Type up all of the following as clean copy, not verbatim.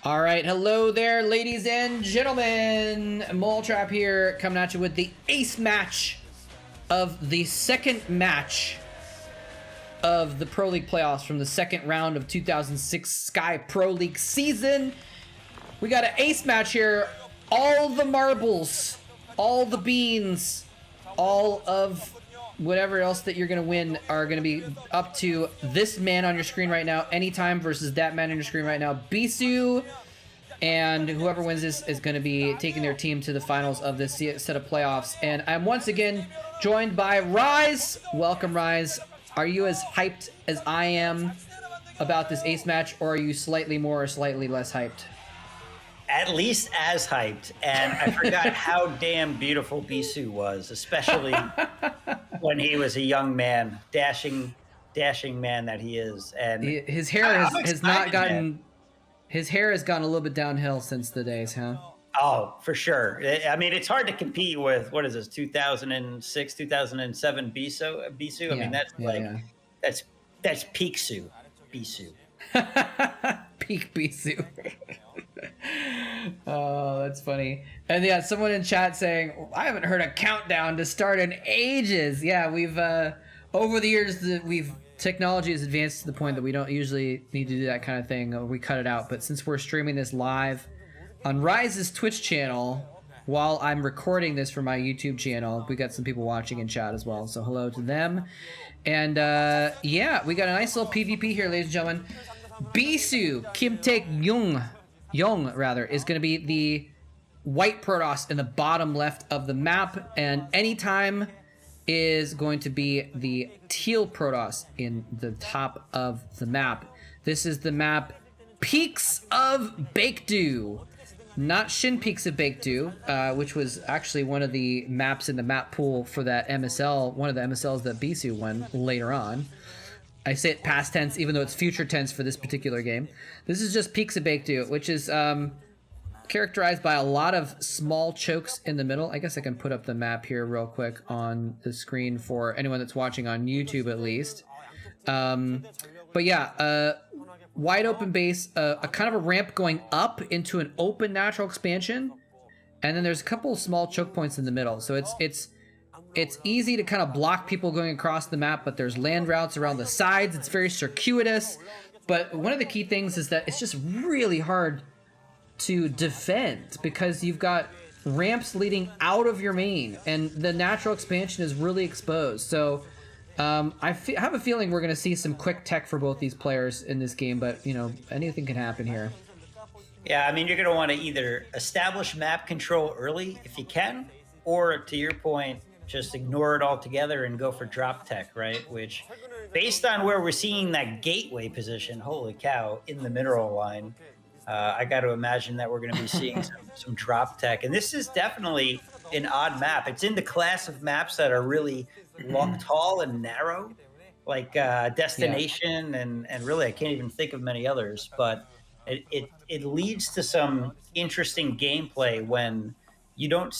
All right, hello there, ladies and gentlemen. Moletrap here, coming at you with the ace match of the second match of the Pro League playoffs from the second round of 2006 Sky Pro League season. We got an ace match here. All the marbles, all the beans, all of whatever else that you're going to win are going to be up to this man on your screen right now, anytime, versus that man on your screen right now, Bisu. And whoever wins this is going to be taking their team to the finals of this set of playoffs. And I'm once again joined by Rise. Welcome, Rise. Are you as hyped as I am about this ace match, or are you slightly more or slightly less hyped? At least as hyped. And I forgot how damn beautiful Bisu was, especially when he was a young man, dashing man that he is. And his hair has not gotten... Man. His hair has gone a little bit downhill since the days, huh? Oh, for sure. I mean, it's hard to compete with, what is this, 2006, 2007 Bisu? I mean, that's peak Bisu. Peak Bisu. Oh, that's funny. And yeah, someone in chat saying, I haven't heard a countdown to start in ages. Yeah, we've, over the years, technology has advanced to the point that we don't usually need to do that kind of thing, or we cut it out. But since we're streaming this live on Rise's Twitch channel while I'm recording this for my YouTube channel, we got some people watching in chat as well, so hello to them. And yeah, we got a nice little PvP here, ladies and gentlemen. Bisu Kimtaek Young rather is going to be the white Protoss in the bottom left of the map, and anytime is going to be the teal Protoss in the top of the map. This is the map Peaks of Baekdu, not Shin Peaks of Baekdu, which was actually one of the maps in the map pool for that MSL, one of the MSLs that Bisu won later on. I say it past tense, even though it's future tense for this particular game. This is just Peaks of Baekdu, which is characterized by a lot of small chokes in the middle. I guess I can put up the map here real quick on the screen for anyone that's watching on YouTube at least. But yeah, wide open base, a kind of a ramp going up into an open natural expansion, and then there's a couple of small choke points in the middle. So it's easy to kind of block people going across the map, but there's land routes around the sides. It's very circuitous. But one of the key things is that it's just really hard to defend because you've got ramps leading out of your main, and the natural expansion is really exposed. So I have a feeling we're going to see some quick tech for both these players in this game, but you know, anything can happen here. Yeah, I mean, you're going to want to either establish map control early if you can, or to your point, just ignore it altogether and go for drop tech, right? Which, based on where we're seeing that gateway position, holy cow, in the mineral line, I got to imagine that we're going to be seeing some drop tech. And this is definitely an odd map. It's in the class of maps that are really long, tall and narrow, like Destination, and really I can't even think of many others. But it leads to some interesting gameplay when you don't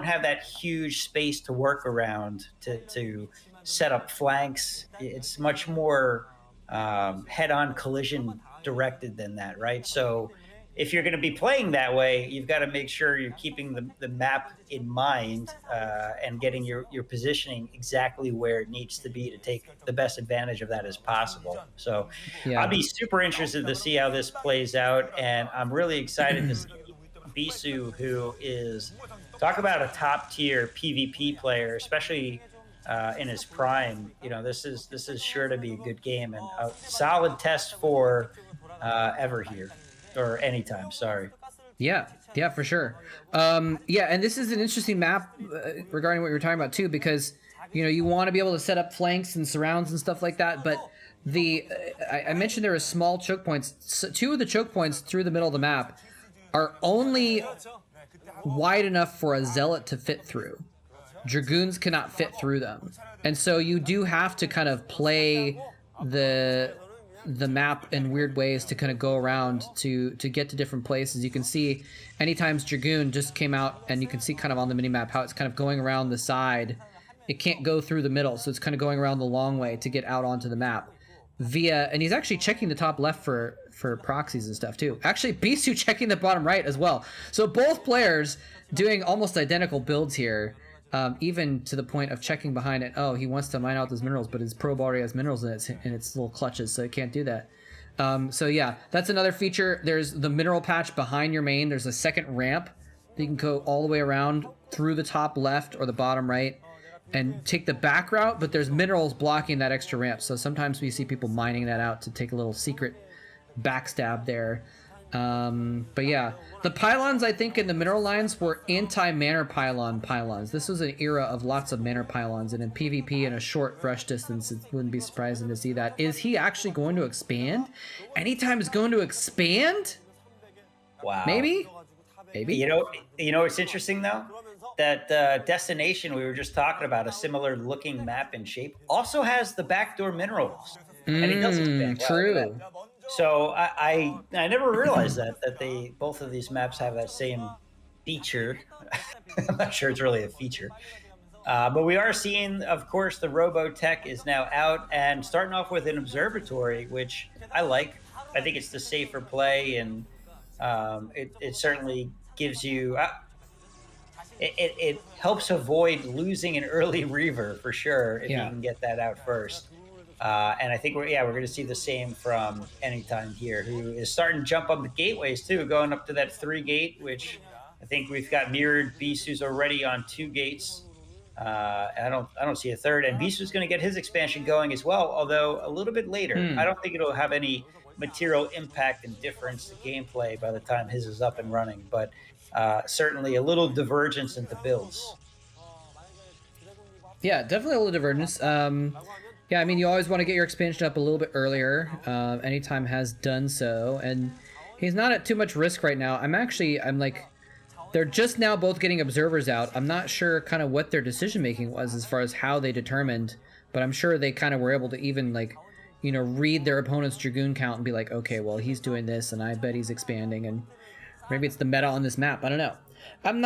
have that huge space to work around to set up flanks. It's much more head-on collision directed than that, right? So if you're going to be playing that way, you've got to make sure you're keeping the map in mind and getting your positioning exactly where it needs to be to take the best advantage of that as possible. So yeah. I'll be super interested to see how this plays out, and I'm really excited to see Bisu, who is, talk about a top tier PvP player, especially in his prime. You know, this is sure to be a good game and a solid test for ever here, or anytime. Sorry. Yeah, for sure. Yeah, and this is an interesting map regarding what you were talking about too, because you know you want to be able to set up flanks and surrounds and stuff like that. But I mentioned there are small choke points. So 2 of the choke points through the middle of the map are only wide enough for a zealot to fit through. Dragoons cannot fit through them, and so you do have to kind of play the map in weird ways to kind of go around to get to different places. You can see anytime Dragoon just came out, and you can see kind of on the mini map how it's kind of going around the side. It can't go through the middle, so it's kind of going around the long way to get out onto the map. via, and he's actually checking the top left for proxies and stuff too. Actually, Bisu checking the bottom right as well. So both players doing almost identical builds here, even to the point of checking behind it. Oh, he wants to mine out those minerals, but his probe already has minerals in its little clutches, so it can't do that. So yeah, that's another feature. There's the mineral patch behind your main. There's a second ramp that you can go all the way around through the top left or the bottom right and take the back route, but there's minerals blocking that extra ramp. So sometimes we see people mining that out to take a little secret backstab there. But yeah, the pylons, I think, in the mineral lines were anti-manor pylons. This was an era of lots of manor pylons, and in PvP in a short brush distance, it wouldn't be surprising to see that. Is he actually going to expand? Anytime is going to expand? Wow. Maybe? You know what's interesting though? That destination we were just talking about, a similar looking map and shape, also has the backdoor minerals. And it does expand. True. So I never realized that they both of these maps have that same feature. I'm not sure it's really a feature. But we are seeing, of course, the Robotech is now out and starting off with an observatory, which I like. I think it's the safer play, and it certainly gives you... It helps avoid losing an early Reaver for sure if you can get that out first. And I think we're going to see the same from Anytime here, who is starting to jump up the gateways too, going up to that 3 gate, which I think we've got mirrored. Bisu's already on 2 gates. I don't see a third, and Bisu's going to get his expansion going as well, although a little bit later. I don't think it'll have any material impact and difference to gameplay by the time his is up and running, but certainly a little divergence in the builds. Yeah, definitely a little divergence. Yeah, I mean, you always want to get your expansion up a little bit earlier. Anytime has done so, and he's not at too much risk right now. I'm like, they're just now both getting observers out. I'm not sure kind of what their decision making was as far as how they determined, but I'm sure they kind of were able to even like, you know, read their opponent's Dragoon count and be like, okay, well, he's doing this, and I bet he's expanding, and maybe it's the meta on this map. I don't know. I'm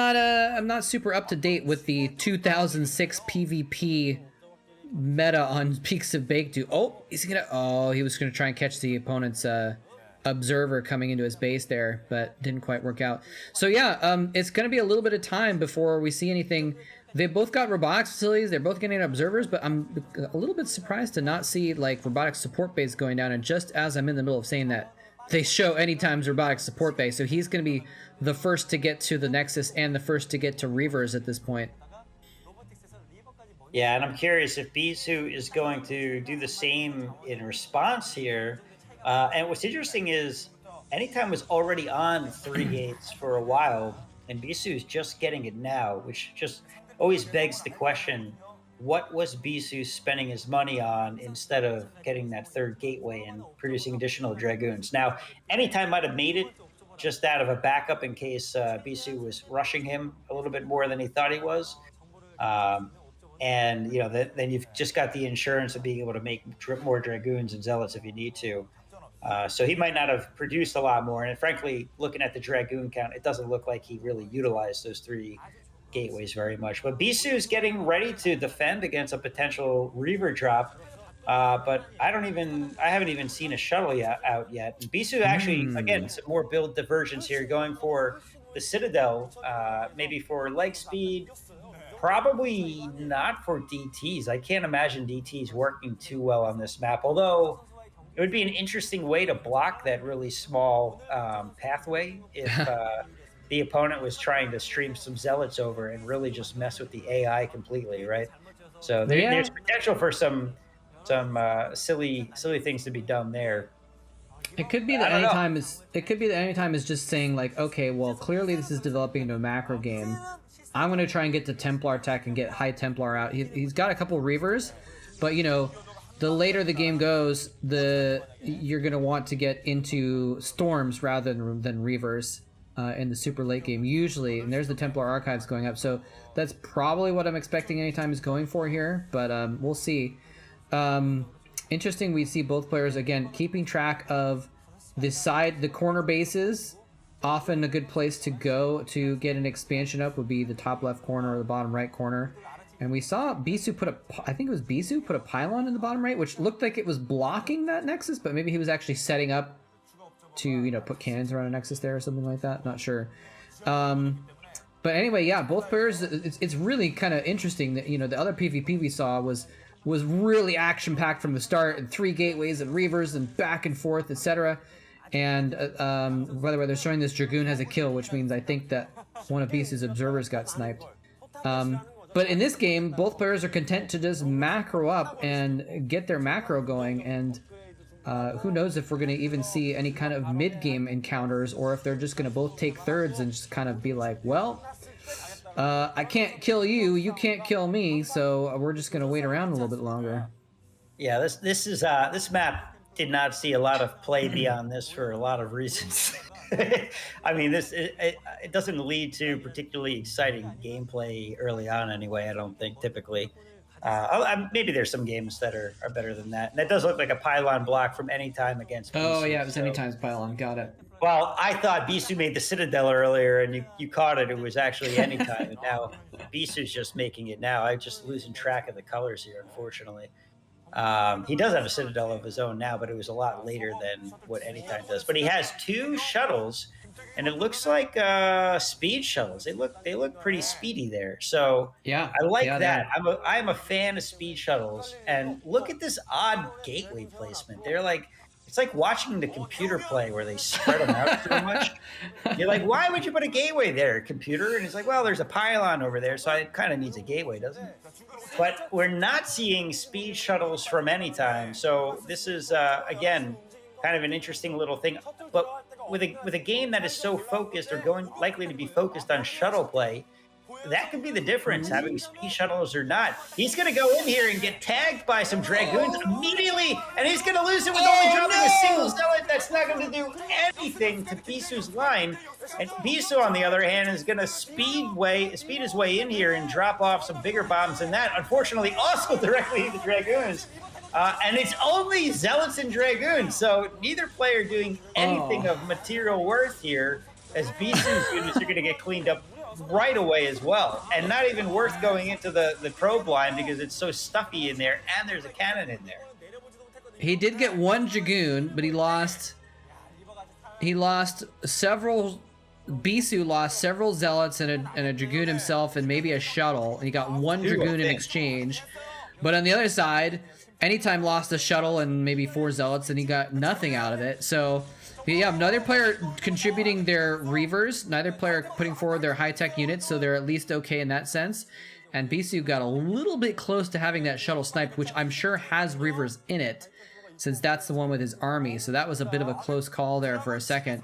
not super up to date with the 2006 PvP meta on Peaks of Bakedu. He was gonna try and catch the opponent's observer coming into his base there, but didn't quite work out. So yeah, it's gonna be a little bit of time before we see anything. They both got robotics facilities, they're both getting observers, but I'm a little bit surprised to not see like robotics support base going down. And just as I'm in the middle of saying that, they show Anytime's robotics support base, so he's gonna be the first to get to the Nexus and the first to get to Reavers at this point. Yeah, and I'm curious if Bisu is going to do the same in response here. And what's interesting is Anytime was already on 3 gates for a while, and Bisu is just getting it now, which just always begs the question, what was Bisu spending his money on instead of getting that 3rd gateway and producing additional Dragoons? Now, Anytime might have made it just out of a backup in case Bisu was rushing him a little bit more than he thought he was. And you know, then you've just got the insurance of being able to make more Dragoons and Zealots if you need to. So he might not have produced a lot more. And frankly, looking at the Dragoon count, it doesn't look like he really utilized those 3 gateways very much. But Bisu is getting ready to defend against a potential Reaver drop. But I haven't even seen a shuttle out yet. And Bisu actually, again, some more build diversions here, going for the Citadel, maybe for leg speed. Probably not for DTs. I can't imagine DTs working too well on this map, although it would be an interesting way to block that really small pathway if the opponent was trying to stream some Zealots over and really just mess with the AI completely, right? So there's potential for some silly things to be done there. It could be that Anytime is just saying like, okay, well, clearly this is developing into a macro game. I'm going to try and get to Templar tech and get high Templar out. He's got a couple Reavers, but you know, the later the game goes, you're going to want to get into Storms rather than Reavers in the super late game usually. And there's the Templar Archives going up, so that's probably what I'm expecting Anytime is going for here. But we'll see. Interesting. We see both players again keeping track of the corner bases. Often a good place to go to get an expansion up would be the top left corner or the bottom right corner. And we saw Bisu I think it was Bisu put a pylon in the bottom right, which looked like it was blocking that Nexus, but maybe he was actually setting up to, you know, put cannons around a Nexus there or something like that. Not sure. But anyway, yeah, both players, it's really kind of interesting that, you know, the other PvP we saw was really action-packed from the start, and 3 gateways and reavers and back and forth, etc. And by the way, they're showing this Dragoon has a kill, which means I think that one of Bisu's observers got sniped. But in this game, both players are content to just macro up and get their macro going, and who knows if we're going to even see any kind of mid-game encounters, or if they're just going to both take thirds and just kind of be like, well, I can't kill you, you can't kill me, so we're just going to wait around a little bit longer. Yeah, this map did not see a lot of play beyond this for a lot of reasons. I mean, it doesn't lead to particularly exciting gameplay early on anyway, I don't think, typically. Maybe there's some games that are better than that. And that does look like a pylon block from any time against Bisu. Oh, yeah, it was Anytime's pylon. Got it. Well, I thought Bisu made the Citadel earlier, and you caught it. It was actually Anytime. And now Bisu's just making it now. I'm just losing track of the colors here, unfortunately. He does have a Citadel of his own now, but it was a lot later than what Anytime does. But he has 2 shuttles, and it looks like speed shuttles. They look pretty speedy there. So yeah, I like that. I'm a fan of speed shuttles. And look at this odd gateway placement. They're like, it's like watching the computer play where they spread them out too much. You're like, why would you put a gateway there, computer? And it's like, well, there's a pylon over there, so it kind of needs a gateway, doesn't it? But we're not seeing speed shuttles from Anytime. So this is, again, kind of an interesting little thing. But with a game that is so focused, or likely to be focused on shuttle play, that could be the difference, having speed shuttles or not. He's going to go in here and get tagged by some Dragoons immediately, and he's going to lose it with only dropping a single Zealot. That's not going to do anything to Bisu's line. And Bisu, on the other hand, is going to speed his way in here and drop off some bigger bombs than that. Unfortunately, also directly into Dragoons. And it's only Zealots and Dragoons, so neither player doing anything of material worth here, as Bisu's units are going to get cleaned up right away as well, and not even worth going into the probe line because it's so stuffy in there, and there's a cannon in there. He did get 1 Dragoon, but he lost several. Bisu lost several Zealots and a Dragoon himself, and maybe a shuttle, and he got 1 Dragoon in exchange. But on the other side, Anytime lost a shuttle and maybe 4 Zealots, and he got nothing out of it. So yeah, neither player contributing their reavers, neither player putting forward their high-tech units, so they're at least okay in that sense. And Bisu got a little bit close to having that shuttle sniped, which I'm sure has reavers in it, since that's the one with his army. So that was a bit of a close call there for a second.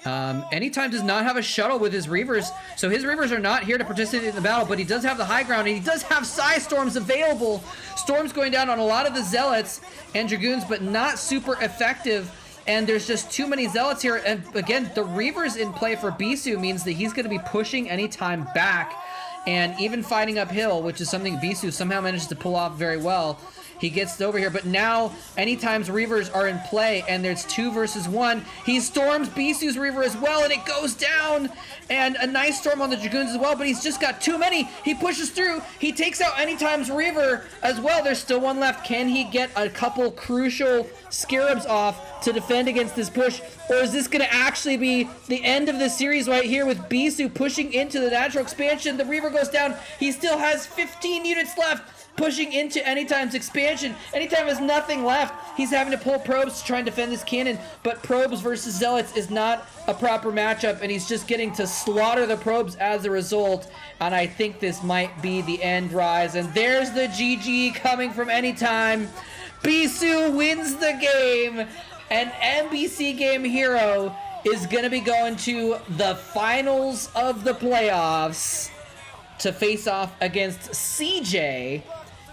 Anytime does not have a shuttle with his reavers, so his reavers are not here to participate in the battle, but he does have the high ground, and he does have Psy Storms available. Storms going down on a lot of the Zealots and Dragoons, but not super effective. And there's just too many Zealots here. And again, the reavers in play for Bisu means that he's going to be pushing Anytime back, and even fighting uphill, which is something Bisu somehow manages to pull off very well. He gets over here, but now Anytime's reavers are in play, and there's 2 versus 1. He storms Bisu's reaver as well, and it goes down. And a nice storm on the Dragoons as well, but he's just got too many. He pushes through. He takes out Anytime's reaver as well. There's still 1 left. Can he get a couple crucial scarabs off to defend against this push? Or is this going to actually be the end of the series right here with Bisu pushing into the natural expansion? The reaver goes down. He still has 15 units left, pushing into Anytime's expansion. Anytime has nothing left. He's having to pull probes to try and defend this cannon, but probes versus Zealots is not a proper matchup, and he's just getting to slaughter the probes as a result. And I think this might be the end, Rise. And there's the GG coming from Anytime. Bisu wins the game, and MBC Game Hero is going to be going to the finals of the playoffs to face off against CJ.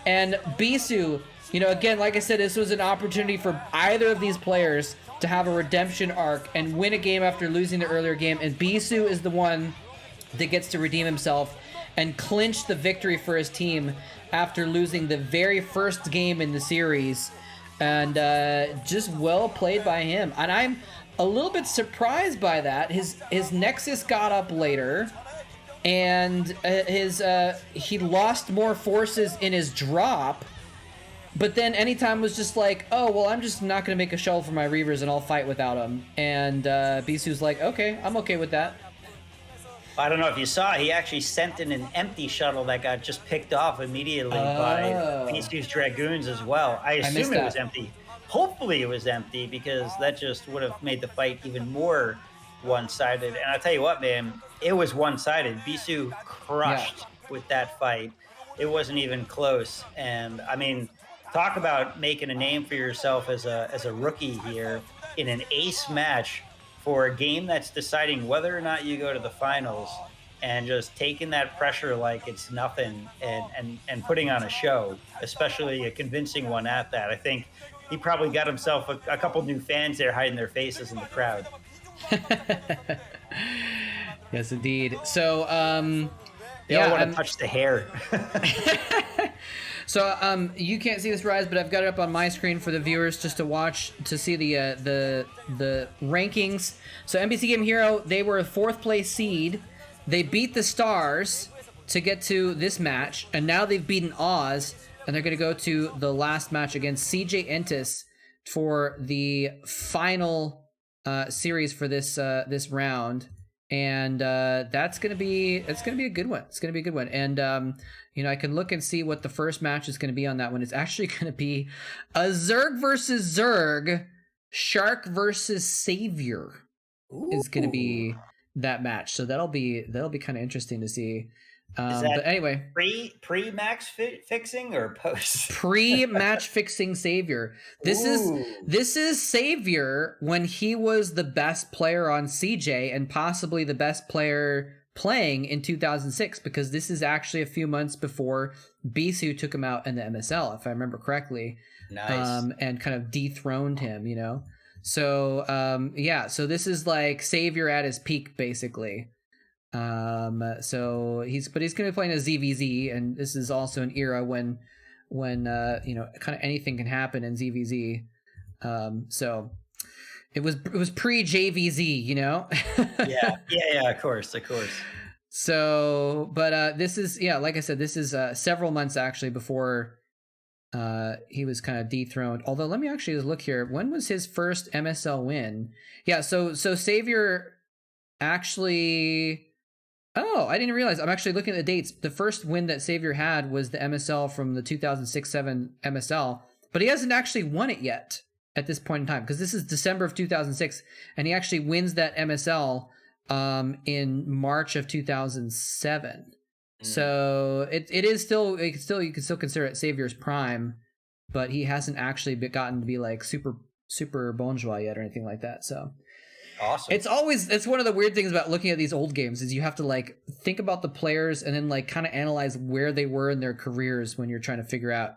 And Bisu, you know, again, like I said, this was an opportunity for either of these players to have a redemption arc and win a game after losing the earlier game. And Bisu is the one that gets to redeem himself and clinch the victory for his team after losing the very first game in the series. And just well played by him. And I'm a little bit surprised by that. His Nexus got up later, and he lost more forces in his drop. But then anytime was just like, oh, well, I'm just not going to make a shuttle for my Reavers and I'll fight without him. And Bisu's like, okay, I'm okay with that. I don't know if you saw, he actually sent in an empty shuttle that got just picked off immediately by Bisu's Dragoons as well. I assume it was empty. Hopefully it was empty, because that just would have made the fight even more one-sided. And I'll tell you what, man, it was one-sided. Bisu crushed with that fight. It wasn't even close. And I mean, talk about making a name for yourself as a rookie here in an ace match for a game that's deciding whether or not you go to the finals, and just taking that pressure like it's nothing, and putting on a show, especially a convincing one at that. I think he probably got himself a couple new fans there hiding their faces in the crowd. Yes, indeed. So, they all want to touch the hair. So you can't see this, Rise, but I've got it up on my screen for the viewers just to watch, to see the rankings. So MBC Game Hero, they were a 4th place seed. They beat the Stars to get to this match, and now they've beaten Oz, and they're going to go to the last match against CJ Entis for the final series for this this round. And that's gonna be a good one. It's gonna be a good one. And you know, I can look and see what the first match is gonna be on that one. It's actually gonna be a Zerg versus Zerg, Shark versus Savior. Ooh. Is gonna be that match. So that'll be kind of interesting to see. But anyway, pre max fixing or post? Pre-match fixing Savior. This is Savior when he was the best player on CJ and possibly the best player playing in 2006, because this is actually a few months before Bisu took him out in the MSL, if I remember correctly. Nice. And kind of dethroned him, you know. So so this is like Savior at his peak, basically. So he's going to be playing a ZVZ, and this is also an era when you know, kind of anything can happen in ZVZ. So it was pre JVZ, you know. yeah, of course. So, but this is, like I said, this is several months actually before he was kind of dethroned. Although let me actually just look here. When was his first MSL win? Yeah, so Savior actually. Oh, I didn't realize. I'm actually looking at the dates. The first win that Savior had was the MSL from the 2006-07 MSL, but he hasn't actually won it yet at this point in time, because this is December of 2006, and he actually wins that MSL in March of 2007. So it is still, you can still consider it Savior's prime, but he hasn't actually gotten to be like super bourgeois yet or anything like that. So. Awesome. It's one of the weird things about looking at these old games is you have to like think about the players and then like kind of analyze where they were in their careers when you're trying to figure out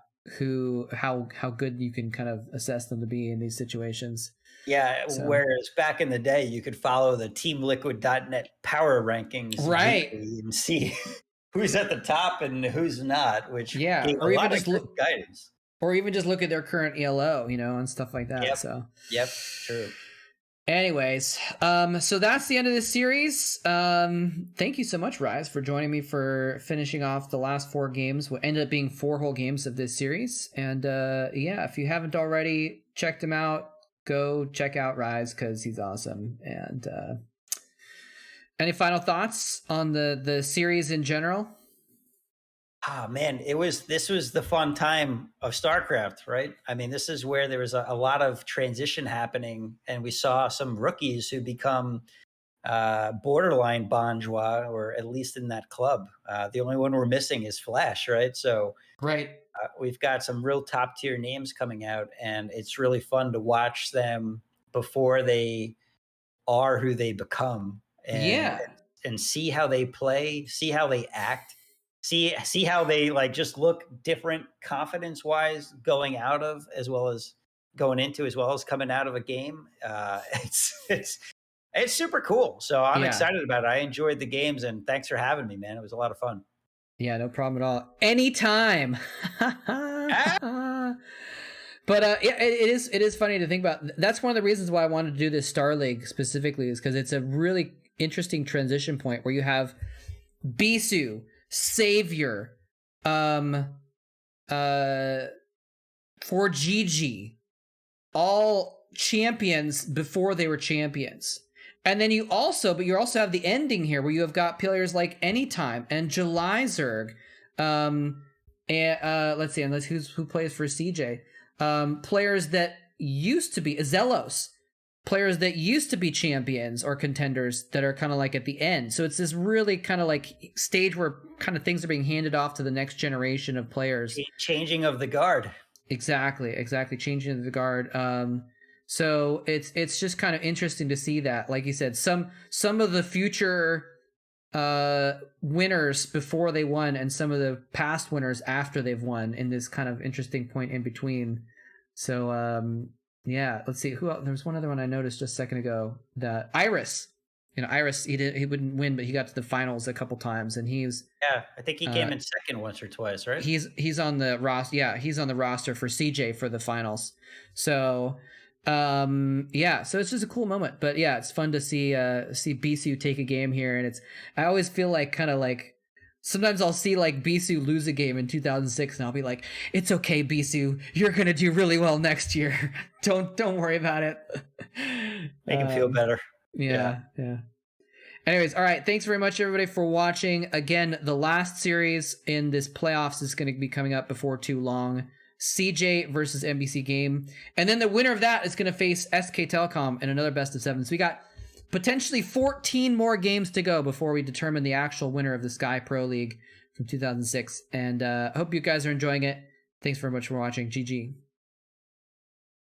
how good you can kind of assess them to be in these situations. Yeah, so. Whereas back in the day you could follow the TeamLiquid.net power rankings, right, and see who's at the top and who's not, which or even just look guidance. Or even just look at their current ELO, you know, and stuff like that. Yep. So True. Anyways, so that's the end of this series. Thank you so much, Rise, for joining me for finishing off the last 4 games. What ended up being 4 whole games of this series. And if you haven't already checked him out, go check out Rise, because he's awesome. And any final thoughts on the series in general? Ah, man, this was the fun time of StarCraft, right? I mean, this is where there was a lot of transition happening, and we saw some rookies who become borderline bourgeois, or at least in that club. The only one we're missing is Flash, right? So right. We've got some real top tier names coming out, and it's really fun to watch them before they are who they become. And see how they play, see how they act. See how they like just look different confidence wise going out of, as well as going into, as well as coming out of a game. It's super cool. So I'm excited about it. I enjoyed the games, and thanks for having me, man. It was a lot of fun. Yeah, no problem at all. Anytime. But it is funny to think about. That's one of the reasons why I wanted to do this Star League specifically, is because it's a really interesting transition point where you have Bisu, Savior, for Gigi, all champions before they were champions. And then you also have the ending here where you have got players like Anytime and July Zerg. And let's see, who plays for CJ? Players that used to be Zelos, players that used to be champions or contenders that are kind of like at the end. So it's this really kind of like stage where kind of things are being handed off to the next generation of players. Changing of the guard. Exactly. Changing of the guard. So it's just kind of interesting to see that, like you said, some of the future winners before they won and some of the past winners after they've won in this kind of interesting point in between. So yeah, let's see who else. There was one other one I noticed just a second ago, that Iris. Iris, he wouldn't win, but he got to the finals a couple times, and I think he came in second once or twice, right? He's on the roster. Yeah, he's on the roster for CJ for the finals. So yeah, so it's just a cool moment. But yeah, it's fun to see Bisu take a game here, and I always feel like kind of like sometimes I'll see like Bisu lose a game in 2006, and I'll be like, it's okay, Bisu, you're gonna do really well next year. Don't worry about it. Make him feel better. Yeah. Anyways, all right. Thanks very much, everybody, for watching. Again, the last series in this playoffs is going to be coming up before too long. CJ versus MBC game. And then the winner of that is going to face SK Telecom in another best of 7. So we got potentially 14 more games to go before we determine the actual winner of the Sky Pro League from 2006. And I hope you guys are enjoying it. Thanks very much for watching. GG.